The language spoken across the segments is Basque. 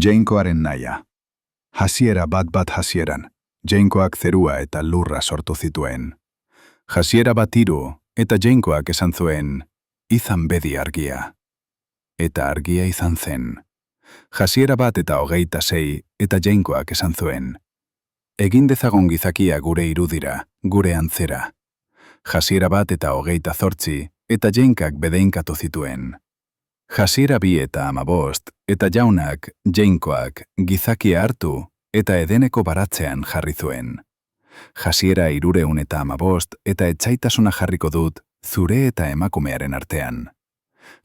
Jainkoaren naia. Hasiera bat hasieran, Jainkoak zerua eta lurra sortu zituen. Hasiera bat hiru, eta Jainkoak esan zuen, izan bedi argia. Eta argia izan zen. Hasiera bat eta 26, eta Jainkoak esan zuen. Egin dezagon gizakia gure irudira, gure antzera. Hasiera bat eta 28, eta Jainkak bedeinkatu zituen. Hasiera 2 eta 15, eta Jaunak, Jainkoak, gizakia hartu, eta Edeneko baratzean jarri zuen. Hasiera 3 eta 15, eta etsaitasuna jarriko dut, zure eta emakumearen artean.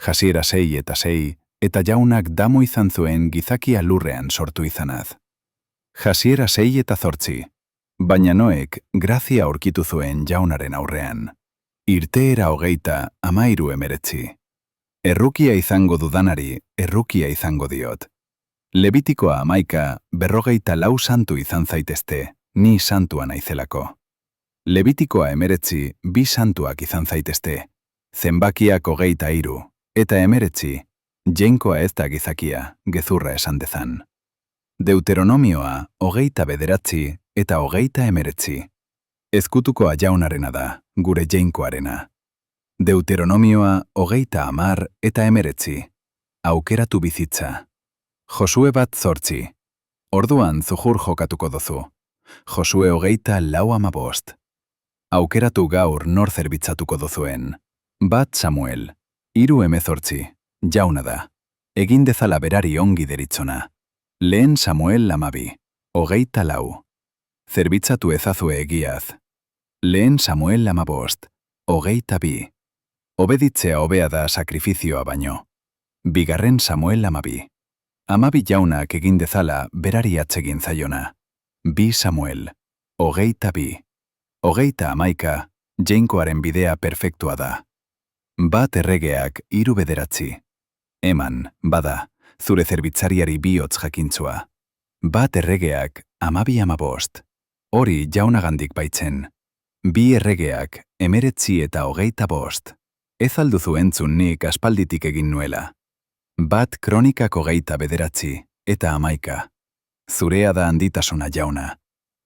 Hasiera 6 eta 6, eta Jaunak damu izan zuen gizakia lurrean sortu izanaz. Hasiera 6 eta 8, baina Noek grazia aurkitu zuen Jaunaren aurrean. Irteera 39. Errukia izango dudanari, errukia izango diot. Levitikoa 11, 44 santu izan zaitezte, ni santua naizelako. Levitikoa 19, 2 santuak izan zaitezte. Zenbakiak 23, eta 19, Jainkoa ez da gizakia, gezurra esan dezan. Deuteronomioa 29 eta 19. Ezkutukoa Jaunarena da, gure Jainkoarena. Deuteronomioa 30 eta 19. Aukeratu bizitza. Josue 8. Orduan zuhur jokatuko dozu. Josue 24:15. Aukeratu gaur nor zerbitzatuko dozuen. 1 Samuel 3:18. Jauna da. Egin dezala berari ongi deritzona. Lehen Samuel 12. 24. Zerbitzatu ezazue egiaz. Lehen Samuel 15. 22. Obeditzea hobea da sakrifizioa baino. Bigarren Samuel 12. 12 Jaunak egin dezala berari atsegin zaiona. 2 Samuel 22. 31. Jainkoaren bidea perfektua da. 1 Erregeak 3:9. Eman, bada, zure zerbitzariari bihotz jakintzua. 1 Erregeak 12:15. Hori Jaunagandik baitzen. 2 Erregeak 19 eta 25. Ez alduzu entzun nik aspalditik egin nuela. 1 Kronikak 29 eta 11. Zurea da handitasuna Jauna.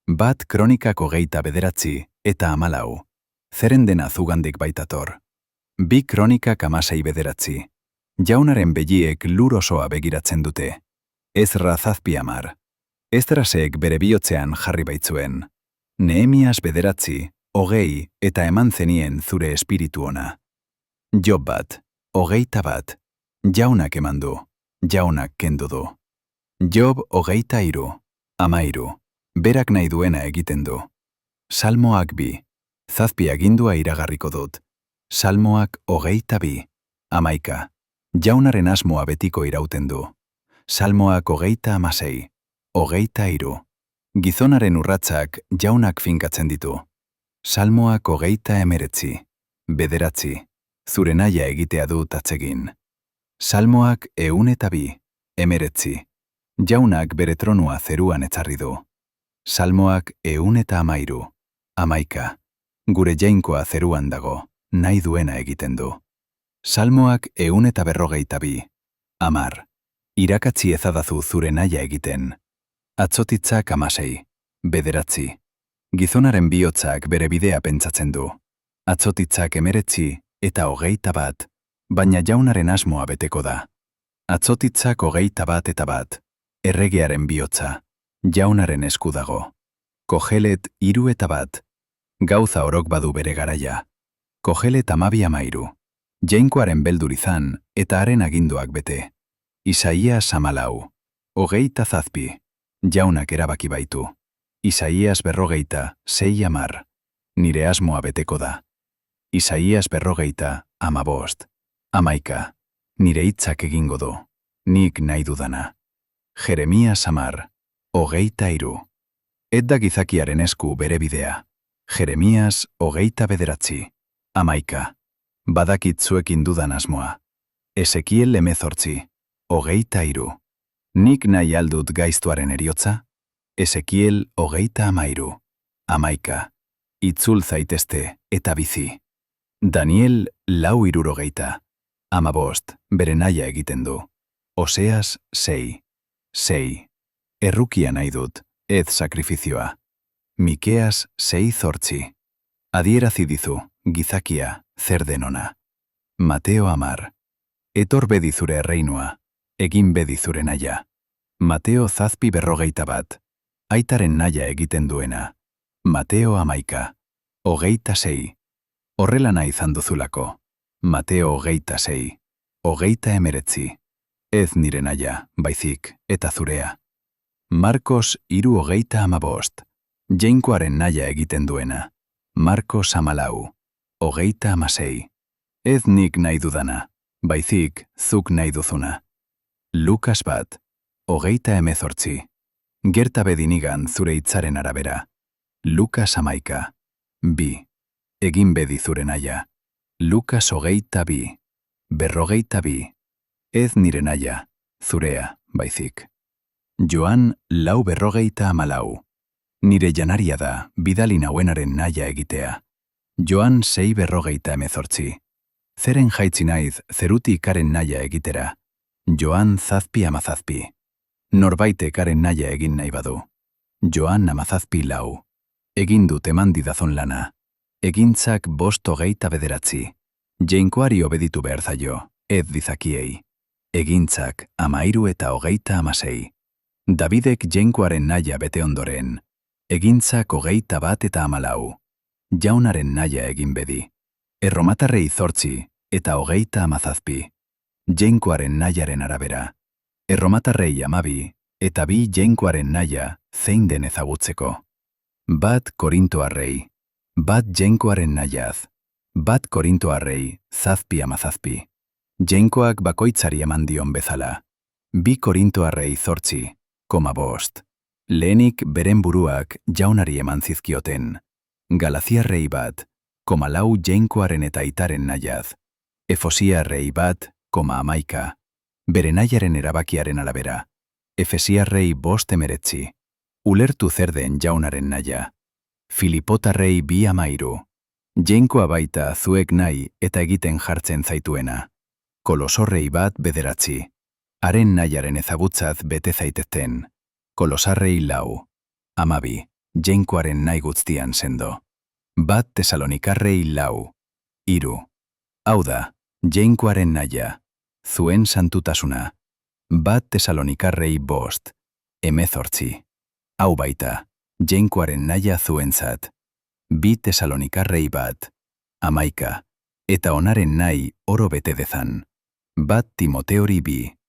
1 Kronikak 29 eta 14. Zeren dena zugandik baitator. 2 Kronikak 16:9. Jaunaren begiek lur osoa begiratzen dute. Ezra 7:10. Ezrasek bere bihotzean jarri baitzuen. Nehemias 9, 20 eta eman zenien zure espiritu ona. Job 21. Jaunak eman du, Jaunak kendu du. Job 23, 13. Berak nahi duena egiten du. Salmoak 2. Zazpi agindua iragarriko dut. Salmoak 22, 11. Jaunaren asmoa betiko irauten du. Salmoak 36, 23. Gizonaren urratsak Jaunak finkatzen ditu. Salmoak 39, 9. Zure naia egitea dut atsegin. Salmoak 102, 19. Jaunak bere tronua zeruan etzarri du. Salmoak 113, 11. Gure Jainkoa zeruan dago, nahi duena egiten du. Salmoak 142, 10. Irakatzi ezadazu zure naia egiten. Atzotitzak 16, 9. Gizonaren bihotzak bere bidea pentsatzen du. Atzotitzak 19 eta 21, baina Jaunaren asmoa beteko da. Atzotitzak 21 eta 1. Erregearen bihotza. Jaunaren esku dago. Kohelet 3 eta 1. Gauza orok badu bere garaia. Kohelet 12:13. Jainkoaren beldur izan eta haren aginduak bete. Isaias 14, 27. Jaunak erabaki baitu. Isaias 46, 10. Nire asmoa beteko da. Isaias 15, 11. Nire hitzak egingo du. Nik nahi dudana. Jeremias 10, 23. Et da gizakiaren esku bere bidea. Jeremias 29, 11. Badakit zuekin dudan asmoa. Ezekiel 18, 23. Nik nahi aldut gaiztuaren eriotza? Ezekiel 33, 11. Itzul zaitezte eta bizi. Daniel 4:60. 15. Bere naia egiten du. Oseas 6. 6. Errukia nahi dut, ez sakrifizioa. Mikeas 6:8. Adierazi dizu, gizakia, zer den ona. Mateo 10. Etor bedi zure erreinua, egin bedi zure naia. Mateo 7:41. Aitaren naia egiten duena. Mateo 11. 26. Horrela nahi izan duzulako. Mateo 26. 29. Ez nire naia, baizik, eta zurea. Markos 3:15. Jainkoaren naia egiten duena. Markos 14. 36. Ez nik nahi dudana, baizik, zuk nahi duzuna. Lukas 1:18. Gerta bedinigan zure hitzaren arabera. Lukas 11. 2. Egin bedi zure naia. Lukas 22. 42. Ez nire naia, zurea, baizik. Joan 4:44. Nire janaria da, bidali nauenaren naia egitea. Joan 6:18. Zeren jaitzi naiz, zerutik haren naia egitera. Joan 7:17. Norbaitek haren naia egin nahi badu. Joan 7:4. Egin dut eman didazon lana. Egintzak 5:29. Jainkoari obeditu behar zaio, ez dizakiei. Egintzak 13:26. Davidek jainkoaren naia bete ondoren. Egintzak 21:14. Jaunaren naia egin bedi. Erromatarrei 8 eta 37. Jainkoaren naiaren arabera. Erromatarrei 12 eta 2 jainkoaren naia zein den ezagutzeko. 1 Korintoarrei. 1 jainkoaren naiaz. 1 Korintoarrei 7:17. Jainkoak bakoitzari eman dion bezala. 2 Korintoarrei 8:5. Lehenik beren buruak jaunari eman zizkioten. Galaziarrei 1:4 jainkoaren eta aitaren naiaz. Efosiarrei 1:11. Bere naiaren erabakiaren arabera. Efesiarrei 5:19. Ulertu zer den jaunaren naia. Filipotarrei 2:13. Jainkoa baita zuek nahi eta egiten jartzen zaituena. Kolosorrei 1:9. Haren nahiaren ezagutzaz bete zaitezten. Kolosarrei 4:12. Jainkoaren nahi guztian sendo. 1 Tesalonikarrei 4:3. Hau da, jainkoaren naia, zuen santutasuna. 1 Tesalonikarrei 5:18. Hau baita, jainkoaren naia zuentzat. 2 Tesalonikarrei 1:11. Eta onaren nahi oro bete dezan. 1 Timoteori 2.